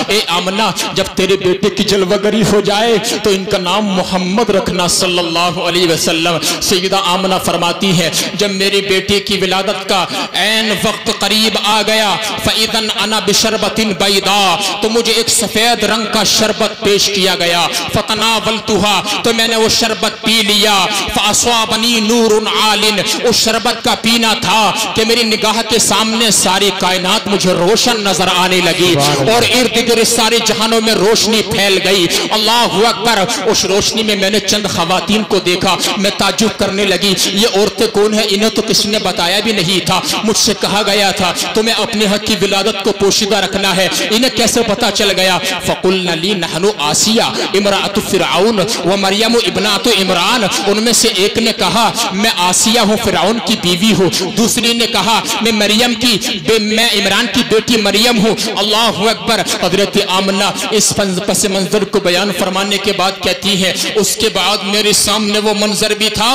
ए आमना, जब तेरे बेटे की जलवागरी हो जाए तो इनका नाम मोहम्मद रखना सल्लल्लाहु अलैहि वसल्लम। सैयदा आमना फरमाती है, जब मेरे बेटे की विलादत का ऐन वक्त करीब आ गया, फ़इदन अना बिशरबतिन बैदा, तो मुझे एक सफेद रंग का शरबत पेश किया गया। फतनावलतुहा, तो मैंने वो शरबत पी लिया। फ़अस्वाबनी नूरुन आलिन, उस शरबत का पीना था कि मेरी निगाह के सामने सारी कायनात मुझे रोशन नजर आने लगी और इर्द गिर्द सारे जहानों में रोशनी फैल गई। अल्लाहु अकबर। उस रोशनी में मैंने चंद खवातीन को देखा, मैं ताज्जुब करने लगी, ये औरतें कौन है? इन्हें तो किसी ने बताया भी नहीं था। मुझसे कहा गया था तुम्हें अपने हक की विलादत को पोशीदा रखना है, इन्हें कैसे पता चल गया? फ़कुल्ना ली नहनु आसिया इमरातु फिरऔन व मरियम इब्नातु इमरान। उनमें से एक ने कहा मैं आसिया हूँ, फिरऔन की बीवी हूँ। दूसरी ने कहा मैं मैं इमरान की बेटी मरियम हूँ। अल्लाहु अकबर। हजरत आमना इस पस मंजर को बयान फरमाने के बाद कहती है, उसके बाद मेरे सामने वो मंजर भी था।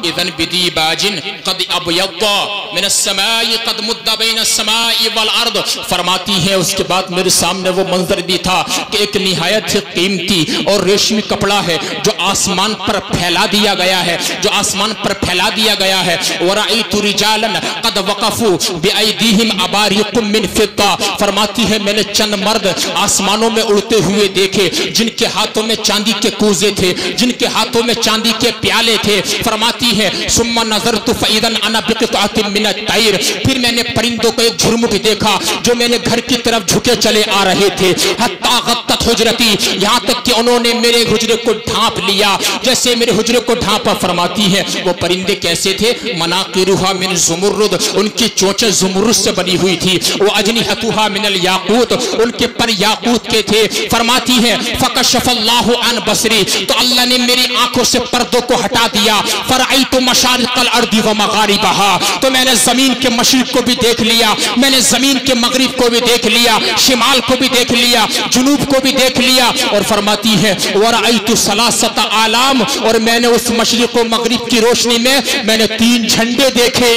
इदन बिदी बाजिन कद अबयद्दा मिन अस्समाई कद मुद्दा बैन अस्समाई वल अर्द। फरमाती है उसके बाद मेरे सामने वो मंजर भी था कि एक निहायत ही कीमती और रेशमी कपड़ा है जो आसमान पर फैला दिया गया है, जो आसमान पर फैला दिया गया है। वराइतु रिजालन कद वक़फू बिअयदीहिम अबारिकुम मिन फिद्दा। फरमाती है मैंने चंद मर्द आसमानों में उड़ते हुए देखे जिनके हाथों में चांदी के कूजे थे, जिनके हाथों में चांदी के प्याले थे। फरमाती है सुम्मा नज़रतु फ़इदन अना बिक़ित्अतिन मिन अत-तैर, फिर मैंने परिंदों को एक झुरमुट देखा जो मैंने घर की तरफ झुके चले आ रहे थे। हत्ता गत्तत हुजरती, यहाँ तक कि उन्होंने मेरे हुजरे को ढांप लिया जैसे मेरे हुजरे को ढांपा। फरमाती है वो परिंदे कैसे थे? मनाकिरुहा मिन ज़ुमुर्रुद, उनकी चोंचें ज़ुमुर्रुद से बनी हुई थी। वो अजनिहतुहा मिनल याकूत, उनके पर याकूत के थे। फरमाती है फ़कशफ़ल्लाहु अन बसरी, तो अल्लाह ने मेरी आंखों से पर्दों को हटा दिया। फ़रअयतु मशारिक़ल अर्दि व मग़ारिबहा, तो मैंने जमीन के मशरिक़ को भी देख लिया, मैंने जमीन के मगरिब को भी देख लिया, शिमाल को भी देख लिया, जुनूब को भी देख लिया। और फरमाती है वरअयतु सलासत आलाम, और मैंने उस मशरिक़ व मगरिब की रोशनी में मैंने 3 झंडे देखे।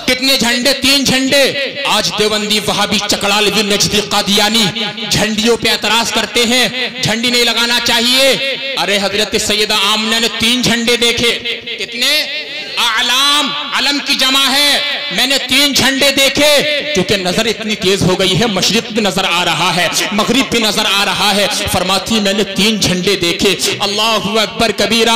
कितने झंडे? 3 झंडे। आज देवबंदी वहाबी चकड़ालवी नजदी कादियानी झंडियों पे एतराज करते हैं, झंडी नहीं लगाना चाहिए। अरे हजरत सैयदा आमना ने 3 झंडे देखे। कितने? आलाम, अलम की जमा है। मैंने 3 झंडे देखे क्योंकि नजर इतनी तेज हो गई है, मशरिक भी नजर आ रहा है, मगरिब भी नजर आ रहा है। फरमाती मैंने 3 झंडे देखे। अल्लाहु अकबर कबीरा।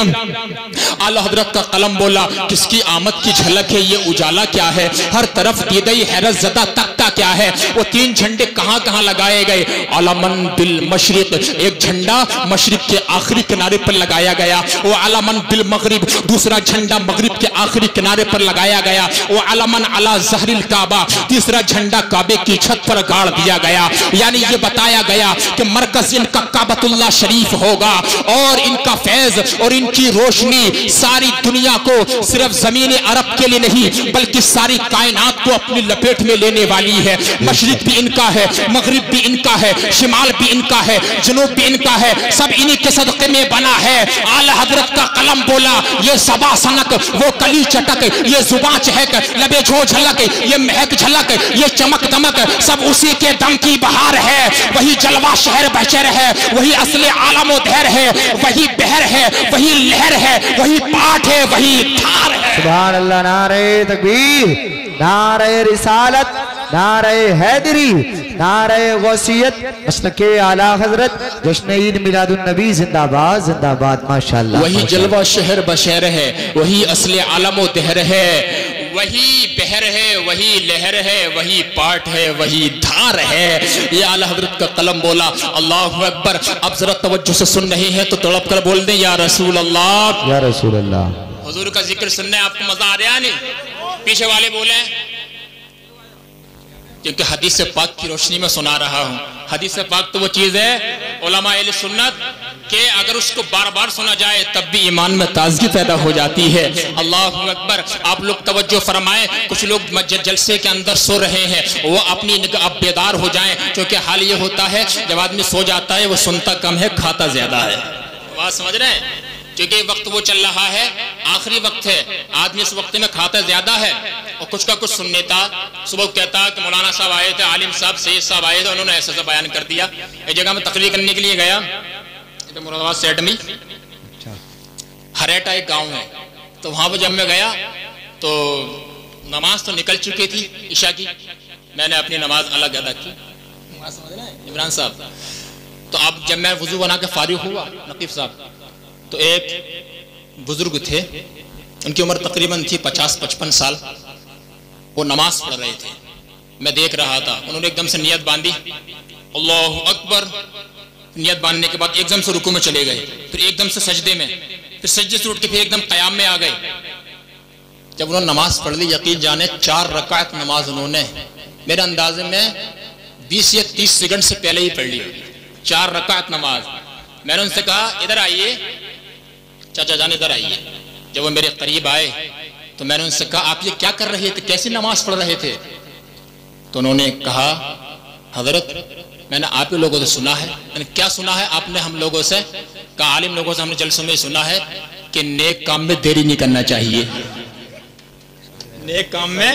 आला हजरत का कलम बोला किसकी आमद की झलक है, ये उजाला क्या है, हर तरफ दीदई हैरत ज़दा तख्ता क्या है। वो 3 झंडे कहाँ कहाँ लगाए गए? अलमन बिल मशरिक, एक झंडा मशरिक के आखिरी किनारे पर लगाया गया। वो अलमन बिल मगरिब, दूसरा झंडा मगरिब के आखिरी किनारे पर लगाया गया। वो अलमन अला ज़हरिल काबा, तीसरा झंडा काबे की छत पर गाड़ दिया गया। यानी ये बताया गया कि मरकज इनका काबतुल्लाह शरीफ होगा और इनका फैज और इनकी रोशनी सारी दुनिया को, सिर्फ जमीन अरब के लिए नहीं बल्कि सारी कायनात को अपनी लपेट में लेने वाली है। मशरिक भी इनका है, मगरिब भी इनका है, शिमाल भी इनका है, जुनूब भी इनका है, सब इन्हीं के सदक़े में बना है। आला हजरत का कलम बोला ये सबा सनक, वो कली चटक, ये जुबां चहक, लबे झो झलक, ये महक झलक, ये चमक दमक, सब उसी के दम की बहार है। वही जलवा शहर बशर है, वही असले आलमो दहर है, वही बहर है, वही लहर है, वही पाठ है, वही धार है। सुभान अल्लाह। नारे तकबीर, नारे रिसालत, नारे हैदरी, नारे गौसियत, मसलके आला हजरत, जश्न ईद मिलादुन नबी जिंदाबाद जिंदाबाद माशाअल्लाह। वही जलवा शहर बशर है, वही असले आलमो दहर है, वही बहर है, वही लहर है, वही पाठ है, वही धार है। ये आला हजरत का कलम बोला। अल्लाहु अकबर। अब जरा तवज्जो से सुन रहे हैं तो तड़प कर बोल दें या रसूल अल्लाह, या रसूल अल्लाह। हुजूर का जिक्र सुनने आपको मजा आ रहा नहीं? पीछे वाले बोले क्योंकि हदीस पाक की रोशनी में सुना रहा हूँ। हदीस पाक तो वो चीज़ है उलमा अहले सुन्नत के अगर उसको बार बार सुना जाए तब भी ईमान में ताजगी पैदा हो जाती है। अल्लाहु अकबर। आप लोग तवज्जो फरमाएं, कुछ लोग जलसे के अंदर सो रहे हैं, वो अपनी अब बेदार हो जाएं, क्योंकि हाल ये होता है जब आदमी सो जाता है वो सुनता कम है, खाता ज्यादा है। बात समझ रहे हैं? क्योंकि वक्त वो चल रहा है, आखिरी वक्त है, आदमी इस वक्त में खाता ज्यादा है और कुछ का कुछ सुनने था। सुबह कहता कि मौलाना साहब आए थे, आलिम साहब, सैयद साहब आए थे, उन्होंने ऐसा ऐसा बयान कर दिया। एक जगह में तकरीर करने के लिए गया, तो मुरादाबाद सेट में हरेटा एक गांव है, तो वहां पर जब मैं गया तो नमाज तो निकल चुकी थी ईशा की, मैंने अपनी नमाज अलग अदा की। इमरान साहब, तो अब जब मैं वुजू बना के फारिग हुआ, नकीब साहब, तो एक बुजुर्ग थे, उनकी उम्र तकरीबन थी 50-55 साल, वो नमाज पढ़ रहे थे, मैं देख रहा था। उन्होंने एकदम से नियत बांधी, अल्लाहु अकबर, नियत बांधने के बाद एकदम से रुकू में चले गए, फिर एकदम से सजदे में, फिर सजदे से उठ के फिर एकदम कयाम में आ गए। जब उन्होंने नमाज पढ़ ली, यकीन जाने 4 रकात नमाज उन्होंने मेरे अंदाजे में 20 या 30 सेकंड से पहले ही पढ़ ली, 4 रकात नमाज। मैंने उनसे कहा इधर आइए चाचा जान, इधर आइए। जब वो मेरे करीब आए तो मैंने उनसे कहा आप ये क्या कर रहे थे, कैसी नमाज पढ़ रहे थे? तो उन्होंने कहा हजरत मैंने आप ही लोगों से सुना है। मैंने क्या सुना है आपने हम लोगों से? कहा आलिम लोगों से हमने जलसों में सुना है कि नेक काम में देरी नहीं करना चाहिए, नेक काम में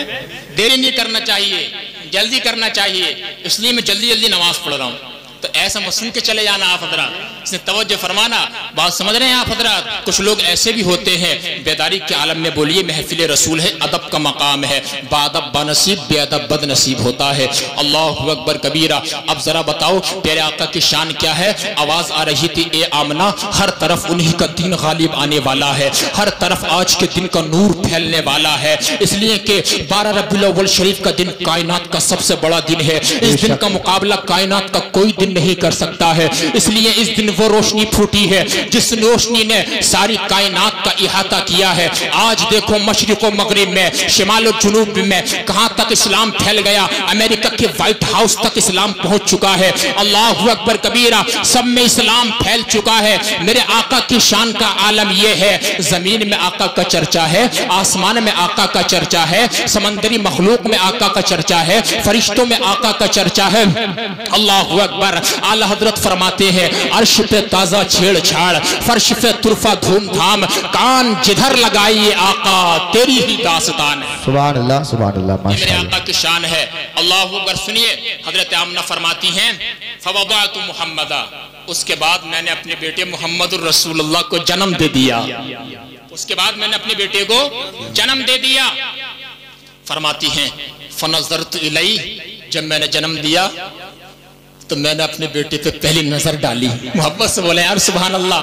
देरी नहीं करना चाहिए, जल्दी करना चाहिए, इसलिए मैं जल्दी जल्दी नमाज पढ़ रहा हूँ। तो ऐसा मत सुन के चले जाना आप हजरात, इसने तवज्जो फरमाना। बात समझ रहे हैं आप हजरात? कुछ लोग ऐसे भी होते हैं, बेदारी के आलम में बोलिए महफिल रसूल है, अदब का मकाम है, बादब बनसीब बेअदब बदनसीब होता है। अल्लाहु अकबर कबीरा। अब जरा बताओ तेरे आका की शान क्या है? आवाज आ रही थी, ए आमना, हर तरफ उन्हीं का दिन गालिब आने वाला है, हर तरफ आज के दिन का नूर फैलने वाला है, इसलिए कि 12 रबीउल अव्वल शरीफ का दिन कायनात का सबसे बड़ा दिन है। इस दिन का मुकाबला कायनात का कोई दिन नहीं कर सकता है, इसलिए इस दिन वो रोशनी फूटी है जिस रोशनी ने सारी कायनात का इहाता किया है। आज देखो मशरिक और मगरिब में, शिमाल और जुनूब में कहां तक इस्लाम फैल गया, अमेरिका के व्हाइट हाउस तक इस्लाम पहुंच चुका है। अल्लाहु अकबर कबीरा, सब में इस्लाम फैल चुका है। मेरे आका की शान का आलम यह है, जमीन में आका का चर्चा है, आसमान में आका का चर्चा है, समंदरी मखलूक में आका का चर्चा है, फरिश्तों में आका का चर्चा है। अल्लाहु अकबर। आला हजरत फरमाते हैं, अर्श पे ताजा छेड़छाड़, फर्श पे तुरफा धूमधाम, कान जिधर लगाइए आका तेरी ही दास्तान है। सुभान अल्लाह, सुभान अल्लाह, मेरे आका की शान है। अल्लाहु अकबर। सुनिए, हजरत आमना फरमाती हैं, फवदातु मुहम्मदा, उसके बाद मैंने अपने बेटे मोहम्मद रसूलुल्लाह को जन्म दे दिया। उसके बाद मैंने अपने बेटे को जन्म दे दिया। फरमाती हैं, फनज़रतु इलैहि, जब मैंने जन्म दिया तो मैंने अपने बेटे पे पहली नजर डाली। मोहब्बत से बोले यार सुभान अल्लाह।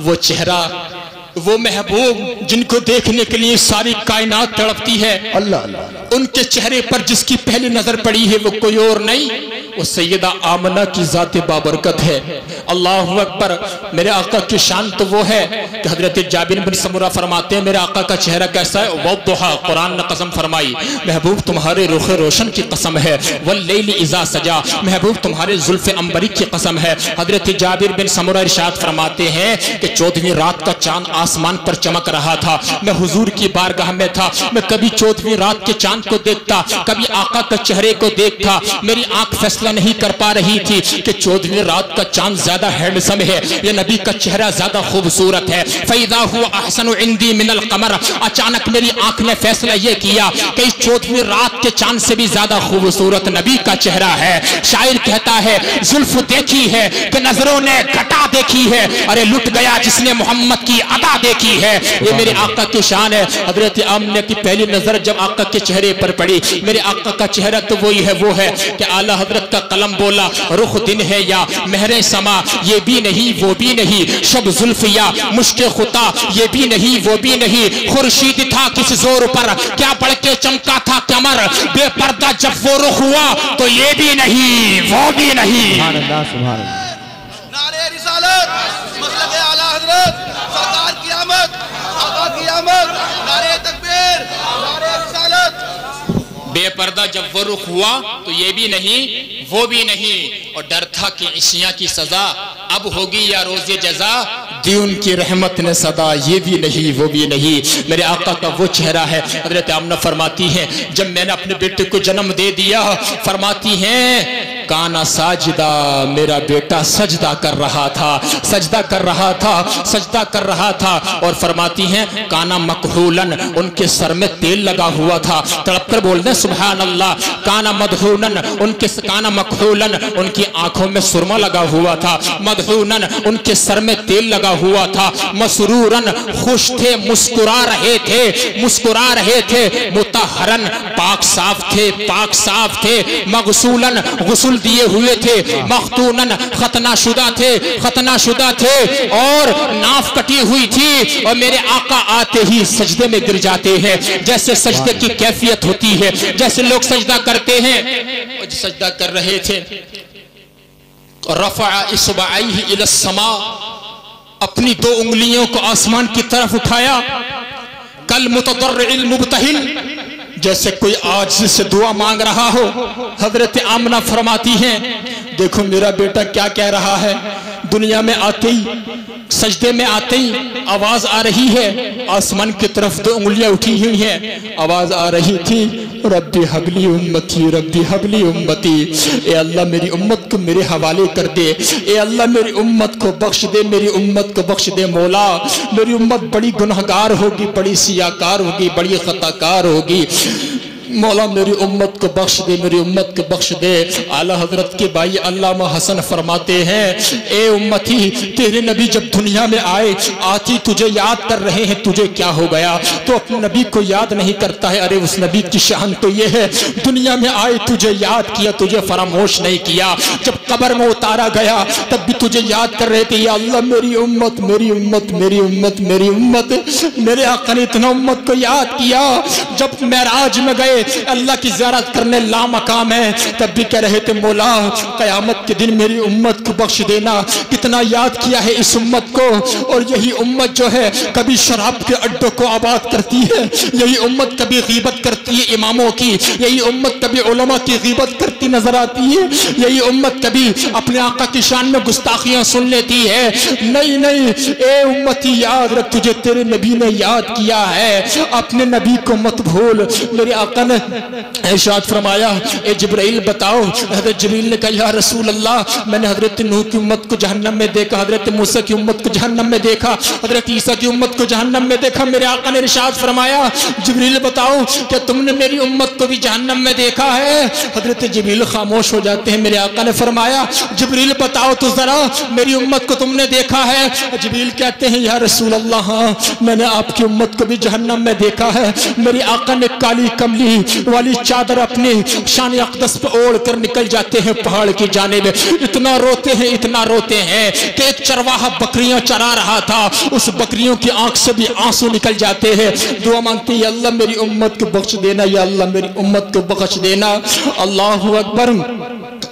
वो चेहरा, वो महबूब जिनको देखने के लिए सारी कायनात तड़पती है, अल्लाह अल्लाह, उनके चेहरे पर जिसकी पहली नजर पड़ी है वो कोई और नहीं, वो सैयदा आमना की जात बाबरकत है। अल्लाहु अकबर। मेरे आका की शान तो वो है कि हजरत जाबिर बिन समुरा फरमाते हैं, मेरे आका का चेहरा कैसा है? वद्दुहा, कुरान ने कसम फरमाई, महबूब तुम्हारे रुख रोशन की कसम है, वल्लैल इज़ा सजा, महबूब तुम्हारे जुल्फ़े अंबरी की कसम है। हजरत जाबिर बिन समुरा इरशाद फरमाते हैं कि 14वीं रात का चांद आसमान पर चमक रहा था, मैं हुजूर की बारगाह में था, मैं कभी 14वीं रात के चांद को देखता, कभी आका के चेहरे को देखता, मेरी आंख फैसला नहीं कर पा रही थी कि 14वीं रात का चांद ज्यादा हैंडसम है, ये नबी का चेहरा ज्यादा खूबसूरत है। फैदा हुआ अहसनु इंदी मिनल कमर, अचानक मेरी आंख ने फैसला ये किया कि 14वीं रात के चांद से भी ज्यादा खूबसूरत नबी का चेहरा है। शायर कहता है, जुल्फ देखी है कि नजरों ने घटा देखी है, अरे लुट गया जिसने मोहम्मद की अदा देखी है। ये मेरे आका की शान है। हजरत आमना की पहली नजर जब आका के चेहरे पर पड़ी, मेरे आका का चेहरा तो वही है, वो है कि आला हजरत का कलम बोला, रुख दिन है या महरे समा, ये भी नहीं वो भी नहीं, शब जुल्फ या मुश्के खुता, ये भी नहीं वो भी नहीं, खुर्शीद था किस जोर पर, क्या बढ़ के चमका था कमर, बेपर्दा जब वो रुख हुआ तो ये भी नहीं वो भी नहीं। सुभान अल्लाह, सुभान अल्लाह। नारे रिसालत, मसलक आला हजरत, सरकार की आमद, आका की आमद, नारे तकबीर, नारे रिसालत। बेपर्दा जब वो रुख हुआ तो ये भी नहीं वो भी नहीं, और डर था कि इशिया की सजा अब होगी या रोज़े जजा, दी उनकी रहमत ने सदा, ये भी नहीं वो भी नहीं। मेरे आका का वो चेहरा है। हजरत आमना फरमाती हैं, जब मैंने अपने बेटे को जन्म दे दिया, फरमाती हैं काना साजिदा, मेरा बेटा सजदा कर रहा था, सजदा कर रहा था, सजदा कर रहा था। और फरमाती हैं काना मकहूलन, उनके सर में तेल लगा हुआ था। तड़प कर बोल दें सुभान अल्लाह। काना मदहूनन, उनके काना मकहूलन, उनकी आंखों में सुरमा लगा हुआ था। मदहूनन, उनके सर में तेल लगा हुआ था। मसरूरन, खुश थे, मुस्कुरा रहे थे, मुस्कुरा रहे थे। मुतहरन, पाक साफ थे, पाक साफ थे। मगसूलन, गुस्ल दिए हुए थे। मखतूनन, खतनाशुदा थे, खतनाशुदा थे। और नाफ कटी हुई थी। और मेरे आका आते ही सजदे में गिर जाते हैं। जैसे सजदे की कैफियत होती है, जैसे लोग सजदा करते हैं, सजदा कर रहे थे। रफ़ा इस्बाइही इलस्समा, अपनी 2 उंगलियों को आसमान की तरफ उठाया। कल मुतदर्रिल मुब्तहिल, जैसे कोई आज से दुआ मांग रहा हो। हजरत आमना फरमाती हैं देखो मेरा बेटा क्या कह रहा है। दुनिया में आते ही, सजदे में आते ही आवाज आ रही है। आसमान की तरफ 2 उंगलियां उठी हुई हैं। आवाज आ रही थी रब्बी हबली उम्मती, रब्बी हबली उम्मती। ए अल्लाह मेरी उम्मत को मेरे हवाले कर दे। ए अल्लाह मेरी उम्मत को बख्श दे, मेरी उम्मत को बख्श दे मौला। मेरी उम्मत बड़ी गुनहगार होगी, बड़ी सियाकार होगी, बड़ी खताकार होगी। मौला मेरी उम्मत को बख्श दे, मेरी उम्मत को बख्श दे। आला हजरत के भाई अल्लामा हसन फरमाते हैं ए उम्मती, तेरे नबी जब दुनिया में आए, आती तुझे याद कर रहे हैं, तुझे क्या हो गया? तो अपने नबी को याद नहीं करता है। अरे उस नबी की शान तो ये है, दुनिया में आए तुझे याद किया, तुझे फरामोश नहीं किया। जब कब्र में उतारा गया तब भी तुझे याद कर रहे थे। या अल्लाह मेरी उम्मत, मेरी उम्मत, मेरी उम्मत, मेरी उम्मत। मेरे आका ने इतना उम्मत को याद किया। जब मेराज में गए, अल्लाह की ज़ियारत करने लामकाम है, तब भी कह रहे थे मौला क़यामत के दिन मेरी उम्मत को बख्श देना। कितना याद किया है इस उम्मत को। और यही उम्मत जो है कभी शराब के अड्डों को आबाद करती है, यही उम्मत कभी गीबत करती है इमामों की, यही उम्मत कभी उलमा की गीबत करती नजर आती है, यही उम्मत कभी अपने आका की शान में गुस्ताखियां सुन लेती है। नहीं नहीं, ए उम्मती याद रख, तुझे तेरे नबी ने याद किया है, अपने नबी को मत भूल। मेरे आका ने इरशाद फरमाया ए जिब्राइल बताओ। हजरत जिब्राइल ने कहा या रसूल अल्लाह, मैंने हजरत नूह की उम्मत को जहन्नम में देखा, हजरत मूसा की उम्मत को जहन्नम में देखा, हजरत ईसा की उम्मत को जहन्नम में देखा। मेरे आका ने इरशाद फरमाया जिब्राइल बताओ क्या तुमने मेरी उम्मत को भी जहन्नम में देखा है? हजरत जिब्राइल खामोश हो जाते हैं। मेरे आका ने फरमाया जिब्राइल बताओ तो जरा मेरी उम्मत को तुमने देखा है? जिब्राइल कहते हैं या रसूल अल्लाह हाँ, मैंने आपकी उम्मत को भी जहन्नम में देखा है। मेरे आका ने काली कमली वाली चादर अपने शान अक़दस पे ओढ़ कर निकल जाते हैं पहाड़ की जानिब। इतना रोते हैं, इतना रोते हैं कि एक चरवाहा बकरियां चरा रहा था, उस बकरियों की आंख से भी आंसू निकल जाते हैं। दुआ मांगते हैं या अल्लाह मेरी उम्मत को बख्श देना, या अल्लाह मेरी उम्मत को बख्श देना। अल्लाहु अकबर।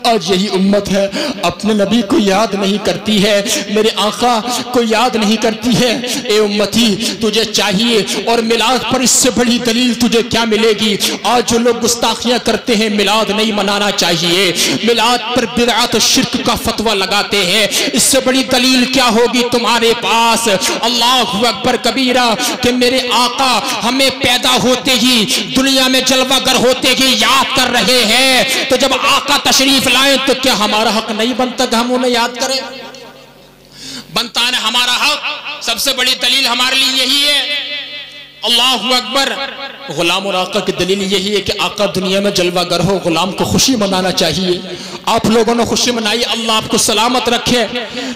आज यही उम्मत है अपने नबी को याद नहीं करती है, मेरे आका को याद नहीं करती है। ए उम्मती तुझे चाहिए, और मिलाद पर इससे बड़ी दलील तुझे क्या मिलेगी? आज जो लोग गुस्ताखियां करते हैं, मिलाद नहीं मनाना चाहिए, मिलाद पर बिदअत शिर्क का फतवा लगाते हैं, इससे बड़ी दलील क्या होगी तुम्हारे पास? अल्लाहु अकबर कबीरा कि मेरे आका हमें पैदा होते ही, दुनिया में जलवागर होते ही याद कर रहे हैं। तो जब आका तशरीफ लाए तो क्या हमारा हक नहीं बनता कि हम उन्हें याद करें? बनता है हमारा हक। सबसे बड़ी दलील हमारे लिए यही है। अल्लाहु अकबर। गुलाम और आका की दलील यही है कि आका दुनिया में जलवागर हो, गुलाम को खुशी मनाना चाहिए। आप लोगों ने खुशी मनाई, अल्लाह आपको सलामत रखे।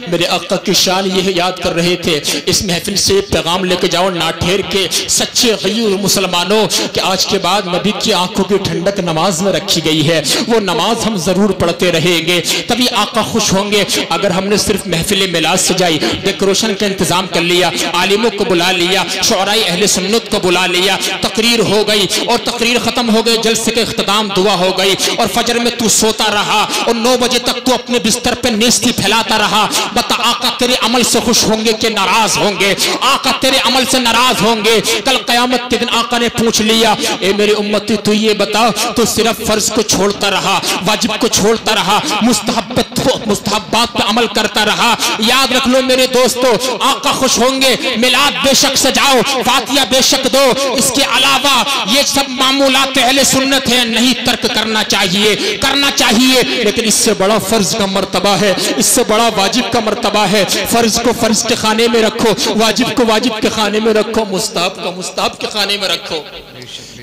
मेरे आका की शान यह याद कर रहे थे। इस महफिल से पैगाम लेके जाओ ना ठहर के सच्चे गयूर मुसलमानों कि आज के बाद नबी की आंखों की ठंडक नमाज में रखी गई है। वो नमाज हम जरूर पढ़ते रहेंगे, तभी आका खुश होंगे। अगर हमने सिर्फ महफिल मिलाद सजाई, डेकोरेशन का इंतजाम कर लिया, आलिमों को बुला लिया, शुअराए अहले सुन्नत को बुला लिया, तकरीर हो गई और तकरीर खत्म हो गई, जलसे के इख्तिताम दुआ हो गई, और फजर में तू सोता रहा और 9 बजे तक तू अपने बिस्तर पे नेस्ती फैलाता रहा। बता आका तेरे अमल से खुश होंगे कि नाराज होंगे? आका तेरे अमल से नाराज होंगे। कल क़यामत के दिन आका ने पूछ लिया ए मेरी उम्मती तू ये बता, तू सिर्फ फर्ज को छोड़ता रहा, वाजिब को छोड़ता रहा, मुस्तहब्बात पे अमल करता रहा। याद रख लो मेरे दोस्तों, आका खुश होंगे। मिलाद बेशक सजाओ, फातिया बेशक बेशक दो, इसके अलावा ये सब मामूलात अहले सुन्नत है, नहीं तर्क करना चाहिए। लेकिन इससे बड़ा फर्ज का मर्तबा है, इससे बड़ा वाजिब का मर्तबा है। फर्ज को फर्ज के खाने में रखो, वाजिब को वाजिब के खाने में रखो, मुस्ताहब को मुस्ताहब के खाने में रखो।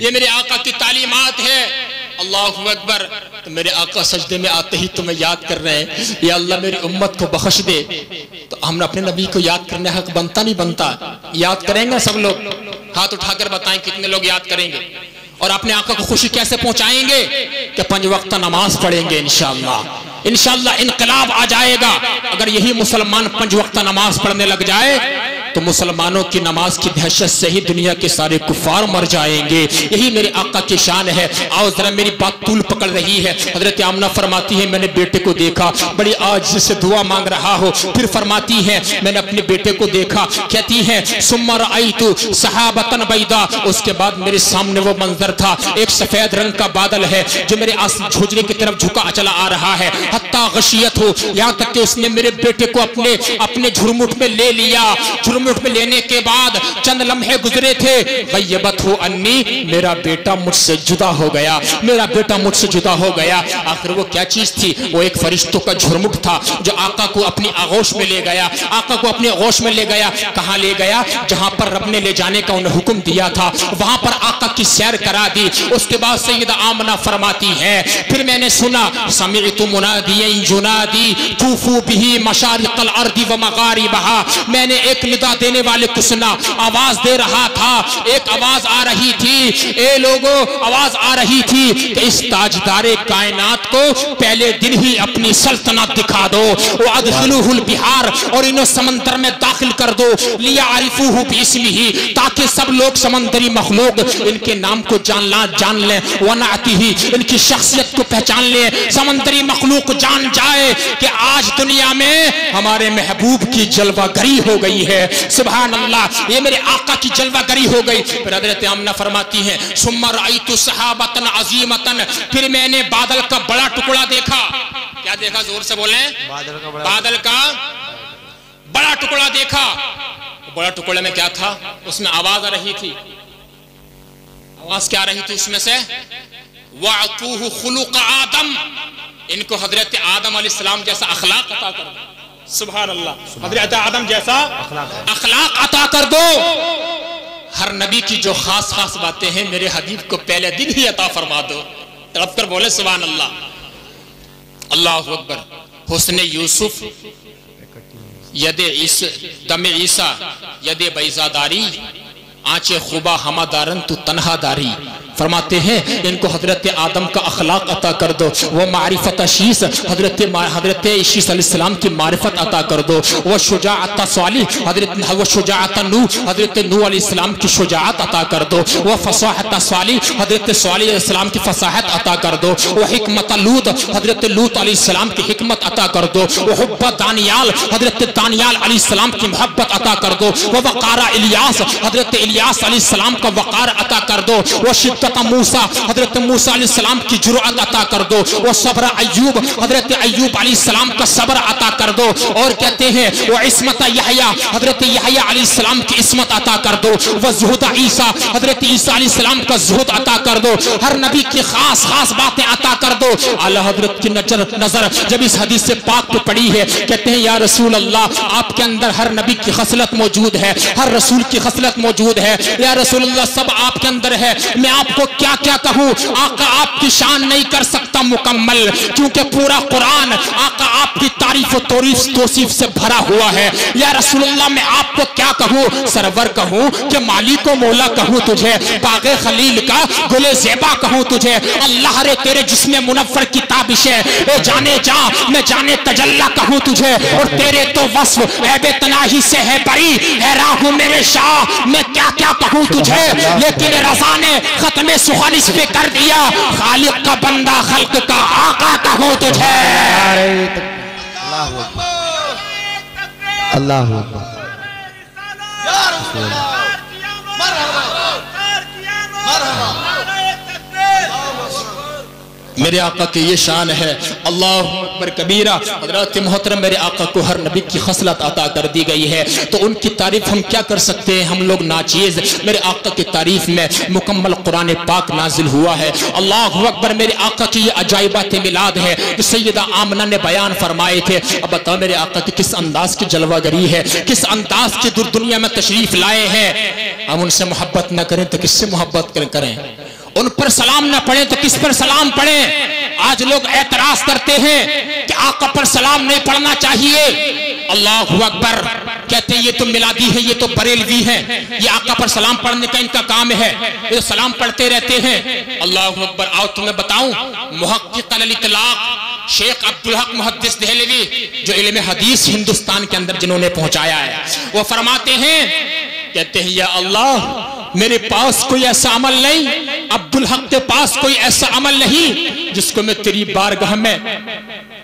ये मेरे आका की तालीमात है। अल्लाहु अकबर। तो मेरे आका सजदे में आते ही तुम्हें याद कर रहे हैं, या अल्लाह मेरी उम्मत को बख्श दे। तो हम अपने नबी को याद करने हक बनता नहीं बनता? याद करेंगे सब लोग? हाथ उठाकर बताएं कितने लोग याद करेंगे? और अपने आका को खुशी कैसे पहुंचाएंगे? कि 5 वक्त नमाज पढ़ेंगे इंशाअल्लाह इनकलाब आ जाएगा। अगर यही मुसलमान 5 वक्त नमाज पढ़ने लग जाए तो मुसलमानों की नमाज की दहशत से ही दुनिया के सारे कुफार मर जाएंगे। यही मेरे आका की शान है। आओ जरा, मेरी बात तूल पकड़ रही है। हजरत आमना फरमाती है, मैंने बेटे को देखा, बड़ी आजिज़ से दुआ मांग रहा हो। फिर फरमाती है, मैंने अपने बेटे को देखा। कहती है, सुम्मा रअयतु सहाबतन बैदा। उसके बाद मेरे सामने वो मंजर था, एक सफेद रंग का बादल है जो मेरे झुजरे की तरफ झुका चला आ रहा है। हत्ता गशियत हो, यहाँ तक कि उसने मेरे बेटे को अपने झुरमुट में ले लिया। झुरमुट में लेने के बाद चंद लम्हे गुजरे थे, गय्यबत हो अन्नी, मेरा बेटा मुझसे जुदा हो गया, मेरा बेटा मुझसे जुदा हो गया। आखिर वो क्या चीज थी? वो एक फरिश्तों का झुरमुट था जो आका को अपनी आगोश में ले गया। आका को अपने आगोश में ले गया। कहाँ ले गया? जहां पर रब ने ले जाने का उन्हें हुक्म दिया था, वहां पर आका की सैर करा दी। उसके बाद सैयदा आमना फरमाती है, फिर मैंने सुना, समिअतु मुनादियन युनादी तूफू बिही मशारिक़ल अर्दि व मगारिबहा। मैंने एक निदा देने वाले को सुना, आवाज दे रहा था, एक आवाज आ रही थी, ए लोगों, आवाज आ रही थी कि इस ताजदारे कायनात को पहले दिन ही अपनी सल्तनत दिखा दो। वो अदखिलुहुल बिहार, और इन्हें समंदर में दाखिल कर दो। लिया आरिफुहु बिस्मिही, ताकि सब लोग समंदरी मखलूक इनके नाम को जान लें। वनाअतिही, इनकी शख्सियत को पहचान ले। समंदरी मखलूक जान जाए कि आज दुनिया में हमारे महबूब की जलवागरी हो गई है। सुभान अल्लाह, ये मेरे आका की जलवागरी हो गई। फिर हज़रत आमना फरमाती हैं, सुम्मा रअयतु सहाबतन अज़ीमतन, फिर मैंने बादल का बड़ा टुकड़ा देखा। क्या देखा? जोर से बोले। बादल का बड़ा टुकड़ा देखा। बड़ा टुकड़े में क्या था? उसमें आवाज आ रही थी। आवाज क्या आ रही थी उसमें से? वअतूहु खुलुक़ आदम, इनको हजरत आदम अलैहिस्सलाम जैसा अखलाक अता कर दो। सुभान अल्लाह, हजरत आदम जैसा अखलाक अता कर दो। हर नबी की जो खास खास बातें हैं मेरे हबीब को पहले दिन ही अता फरमा दो। तड़प कर बोले सुभान अल्लाह। अल्लाहु अकबर। हुस्न यूसुफ, यदे दमे ईसा, यदे बैजादारी, आंचे खुबा हमादारन तू तन्हादारी। फरमाते हैं इनको हजरत आदम का अखलाक अता कर दो। वो मारिफत शीस, हजरत शीस अलैहिस्सलाम की मारिफत अता कर दो। वो शुजाअत सालिह, वो शुजाअत नूह, हजरत नूह अलैहिस्सलाम की शुजाअत अता कर दो। वो फसाहत सालिह, हजरत सालिह अलैहिस्सलाम की फसाहत अता कर दो। वो हिकमत लूत, हजरत लूत अलैहिस्सलाम की हिकमत अता कर दो। वो हुब्ब दानियाल, हजरत दानियाल अलैहिस्सलाम की मोहब्बत अता कर दो। वो वक़ार इलियास, हजरत इलियास अलैहिस्सलाम का वक़ार अता कर दो। वो मूसा, हजरत मूसा अलैहिस्सलाम की जुर्अत अता कर दो। वो सब्र अय्यूब, हजरत अय्यूब अलैहिस्सलाम का सब्र अता कर दो। और कहते हैं वो इस्मत यहया, हजरत यहया अलैहिस्सलाम की इस्मत अता कर दो। वो ज़ुहद ईसा, हजरत ईसा अलैहिस्सलाम का ज़ुहद अता कर दो। हर नबी की खास खास बातें अता कर दो। आला हजरत की नजर जब इस हदीस से पाक पे पड़ी है, कहते हैं या रसूल अल्लाह, आपके अंदर हर नबी की खसलत मौजूद है, हर रसूल की खसलत मौजूद है। या रसूल अल्लाह, सब आपके अंदर है, मैं आपको क्या क्या कहूँ? आका आपकी शान नहीं कर सकता मुकम्मल, क्योंकि पूरा कुरान आका आपकी तारीफ और तौसीफ से भरा हुआ है। या रसूलुल्लाह, मैं आपको क्या कहूँ? सरवर कहूँ कि मालिक व मौला कहूँ तुझे? बाग़े खलील का गुले ज़ेबा कहूँ तुझे? अल्लाह रे तेरे जिस्म मुनव्वर की ताबिश है, ओ जाने जा मैं जाने तजल्ला कहूँ तुझे? और तेरे तो वस्फ ऐबे तनाही से है बरी, हैरान हूँ मेरे शाह मैं क्या क्या कहूँ तुझे? लेकिन रज़ा ने खत्मे सुखालिस पे कर दिया, खालिक का बंदा खल्क का आका कहूँ तुझे। अल्लाह मेरे आका की ये शान है। अल्लाह अकबर कबीरा। हज़रत मोहतरम मेरे आका को हर नबी की खसलत अता कर दी गई है, तो उनकी तारीफ हम क्या कर सकते हैं, हम लोग नाचीज़। मेरे आका की तारीफ में मुकम्मल कुरान पाक नाजिल हुआ है। अल्लाह अकबर। मेरे आका की ये अजाइबात मिलाद है जो सैयदा आमना ने बयान फरमाए थे। अब बताओ मेरे आका की किस अंदाज की जलवागरी है, किस अंदाज की दुनिया में तशरीफ लाए हैं। हम उनसे मोहब्बत न करें तो किससे मोहब्बत करें, उन पर सलाम ना पढ़े तो किस पर सलाम पढ़े। आज लोग एतराज करते हैं कि आका पर सलाम नहीं पढ़ना चाहिए। अल्लाहु अकबर। कहते हैं ये तो मिलादी है, ये तो बरेलवी है, ये आका पर सलाम पढ़ने का इनका काम है, ये सलाम पढ़ते रहते हैं। अल्लाहु अकबर। आओ तुम्हें बताऊं, मुहक्किक अल इतलाक शेख अब्दुल हक मुहद्दिस देहलवी जो इल्म हदीस हिंदुस्तान के अंदर जिन्होंने पहुंचाया है, वो फरमाते हैं, कहते हैं या अल्लाह मेरे पास कोई ऐसा अमल नहीं, अब्दुल हक के पास कोई ऐसा अमल नहीं जिसको मैं तेरी बारगाह में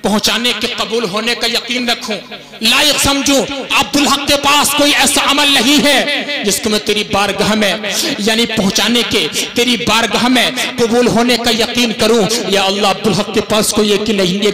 पहुंचाने के कबूल होने का यकीन रखूं, लायक समझूं। अब्दुल हक के पास कोई ऐसा अमल नहीं है जिसको मैं तेरी बारगाह में यानी पहुंचाने के तेरी बारगाह में कबूल होने का यकीन करूं। या अल्लाह अब्दुल हक के पास कोई एक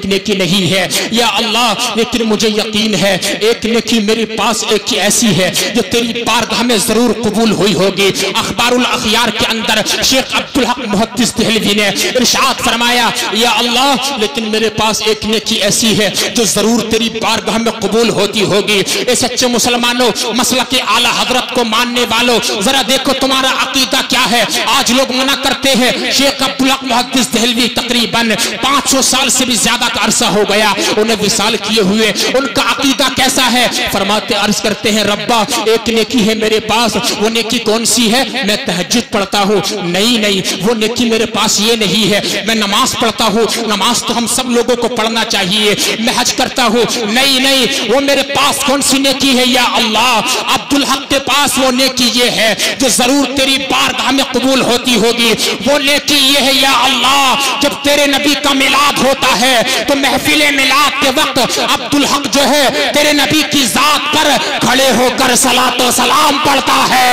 नेकी नहीं है या अल्लाह, लेकिन मुझे यकीन है एक नेकी मेरे पास एक ऐसी है जो तेरी बारगाह में जरूर कबूल हुई होगी। अखबारुल अखयार के अंदर शेख अब्दुल हक मुहद्दिस देहलवी ने इरशाद फरमाया, या अल्लाह लेकिन मेरे पास एक नेकी ऐसी है जो जरूर तेरी बारगाह में कबूल होती होगी। ए सच्चे मुसलमानों, मसला के आला हजरत को मानने वालों, जरा देखो तुम्हारा अकीदा क्या है। आज लोग मना करते हैं। शेख अब्दुल हक मुहद्दिस देहलवी तकरीबन 500 साल से भी ज्यादा का अरसा हो गया उन्हें विसाल किए हुए। उनका अकीदा कैसा है? फरमाते अर्ज करते हैं, रब्बा एक नेकी है मेरे पास, वो नेकी कौन सी है? मैं तहज्जुद पढ़ता हूँ। नहीं, वो नेकी मेरे पास ये नहीं है। मैं नमाज पढ़ता हूँ, नमाज तो हम सब लोगों को पढ़ना चाहिए। मैं हज करता हूँ, नहीं, वो मेरे पास कौन सी नेकी है? या अल्लाह अब्दुल हक के पास वो नेकी ये है जो जरूर तेरी बारगाह में कबूल होती होगी। वो नेकी ये है या अल्लाह, जब तेरे नबी का मिलाद होता है तो महफिल मिलाद के वक्त अब्दुल हक जो है तेरे नबी की जात पर खड़े होकर सलातो सलाम पढ़ता है।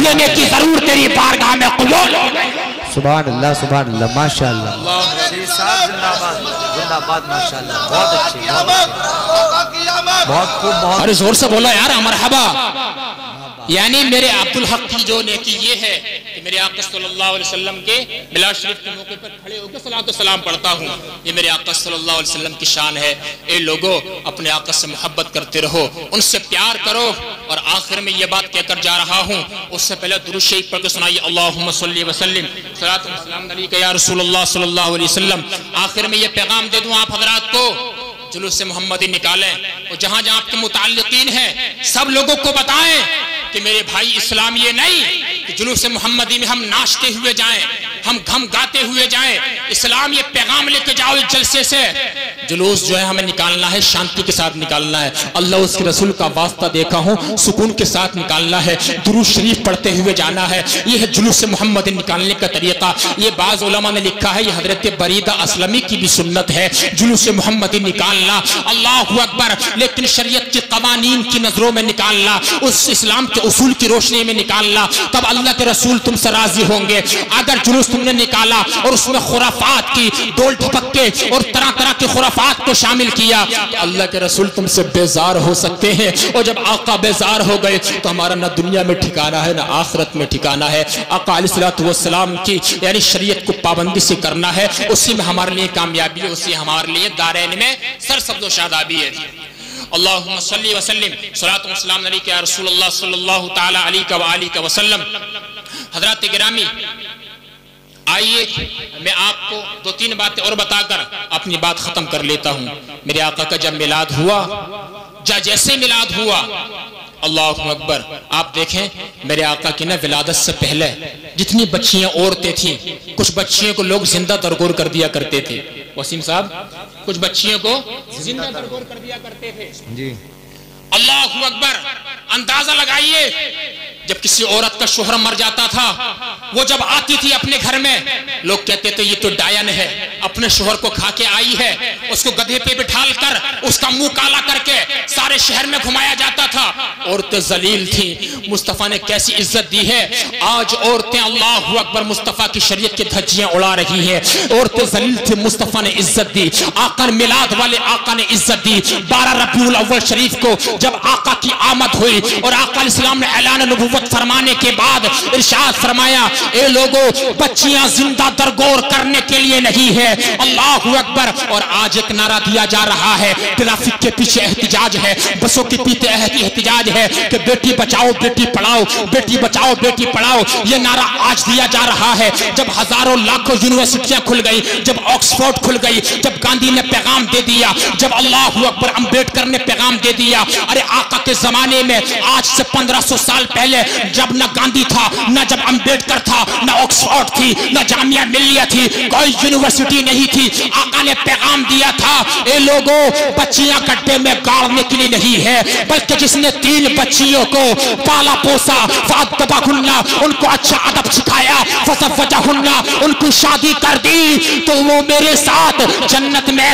ये नेकी जरूर तेरी बारगाह में कबूल हो गई। सुभान अल्लाह, सुभान अल्लाह, माशाअल्लाह, जिंदाबाद, माशाअल्लाह, बहुत अच्छी, बहुत खूब, बहुत। अरे जोर से बोलो यार, मरहबा। यानी मेरे अब्दुल हक की जो नेकी ये है कि मेरे आका सल्लल्लाहु अलैहि वसल्लम के मिलाद शरीफ के मौके पर खड़े होकर सलातो सलाम पढ़ता हूँ। ये मेरे आका सल्लल्लाहु अलैहि वसल्लम की शान है। ए लोगों, अपने आका से मोहब्बत करते रहो, उनसे प्यार करो। और आखिर में ये बात कहकर जा रहा हूँ, उससे पहले दुरूद शरीफ पढ़ के सुनाइए, अल्लाहुम्मा सल्ली व सल्लिम सलातु व सलाम अलैका या रसूलुल्लाह सल्लल्लाहु अलैहि वसल्लम। आखिर में ये पैगाम दे दूं आप हजरात को, जुलूस मोहम्मदी निकालें और जहां जहां आपके मुताल्लिकीन हैं सब लोगों को बताएं कि मेरे भाई इस्लाम ये नहीं कि जुलूस मोहम्मदी में हम नाचते हुए जाएं, हम घम गाते हुए जाएं। इस्लाम ये पैगाम लेके जाओ इस जलसे से, जुलूस जो है हमें निकालना है, शांति के साथ निकालना है। अल्लाह उसके रसूल का वास्ता देखा हूँ, सुकून के साथ निकालना है, दुरूद शरीफ पढ़ते हुए जाना है। ये है जुलूस मोहम्मदी निकालने का तरीका। ये बाज़ उलमा ने लिखा है, ये हजरत बरीदा असलमी की भी सुन्नत है, जुलूस मोहम्मदी निकालना। अल्लाहु अकबर। लेकिन शरीयत के कवानीन की नजरों में निकालना, उस इस्लाम के उसूल की रोशनी में निकालना, तब अल्लाह के रसूल तुमसे राजी होंगे। अगर जुलूस तुमने निकाला और उसमें खुराफात की डोल ढपक्के और तरह तरह के खुराफात को शामिल किया, तो अल्लाह के रसूल तुमसे बेजार हो सकते हैं। और जब आका बेजार हो गए तो हमारा ना दुनिया में ठिकाना है ना आखिरत में ठिकाना है। आका अलैहिस्सलातु वस्सलाम की यानी शरीयत को पाबंदी से करना है, उसी में हमारे लिए कामयाबी है, उसी हमारे लिए दारैन में सरसब्ज़ व शादाबी है। अल्लाहुम्मा सल्ली व सल्लिम सलातु व सलाम अलैका या रसूलुल्लाह सल्लल्लाहु तआला अलैहि वसल्लम। हज़रात गिरामी, आइए मैं आपको 2-3 बातें और बताकर अपनी बात खत्म कर लेता हूँ। मेरे आका का जब मिलाद हुआ, जैसे मिलाद हुआ, अल्लाहु अकबर, आप देखें मेरे आका की ना विलादत से पहले जितनी बच्चियां औरतें थीं, कुछ बच्चियों को लोग जिंदा दरगोर कर दिया करते थे। वसीम साहब, कुछ बच्चियों को जिंदा दरगोर कर दिया करते थे जी। अल्लाहु अकबर। अंदाजा लगाइए, जब किसी औरत का शोहर मर जाता था, वो जब आती थी अपने घर में, लोग कहते थे ये तो डायन है, अपने शोहर को खा के आई है। उसको गधे पे बिठाल कर उसका मुंह काला करके सारे सारे शहर में घुमाया जाता था, औरतें जलील थी। मुस्तफ़ा ने कैसी इज्जत दी है। आज औरतें अल्लाहु अकबर मुस्तफ़ा की शरीयत की धज्जियां उड़ा रही हैं। औरतें जलील थी, मुस्तफ़ा ने इज्जत दी। आका ने मिलाद वाले आका ने इज्जत दी। 12 रबीउल अव्वल शरीफ को जब आका की आमद हुई और आका इस्लाम ने ऐलान नबुव्वत फरमाने के बाद इरशाद फरमाया, ए लोगों, बच्चियां जिंदा दरगोर करने के लिए नहीं है। अल्लाहु अकबर। और आज एक नारा दिया जा रहा है, ट्रैफिक के पीछे एहतिजाज है, बसों के पीछे एहतिजाज है कि बेटी बचाओ बेटी पढ़ाओ, बेटी बचाओ बेटी पढ़ाओ। ये नारा आज दिया जा रहा है। जब हजारों लाखों यूनिवर्सिटियां खुल गई, जब ऑक्सफोर्ड खुल गई, जब गांधी ने पैगाम दे दिया, जब अल्लाहु अकबर अंबेडकर ने पैगाम दे दिया। अरे आका के जमाने में आज से 1500 साल पहले जब न गांधी था, न जब अंबेडकर था, न ऑक्सफोर्ड थी, न जामिया मिल्लिया थी, कोई यूनिवर्सिटी नहीं थी। आका ने पैगाम दिया था, ए लोगों, बच्चियां गड्ढे में गाड़ने के लिए नहीं है, बल्कि जिसने 3 बच्चियों को पाला पोसा, फ़अदबहुन्ना, उनको अच्छा अदब सिखाया, फ़ज़व्वजहुन्ना, उनको शादी कर दी, तो वो मेरे साथ जन्नत में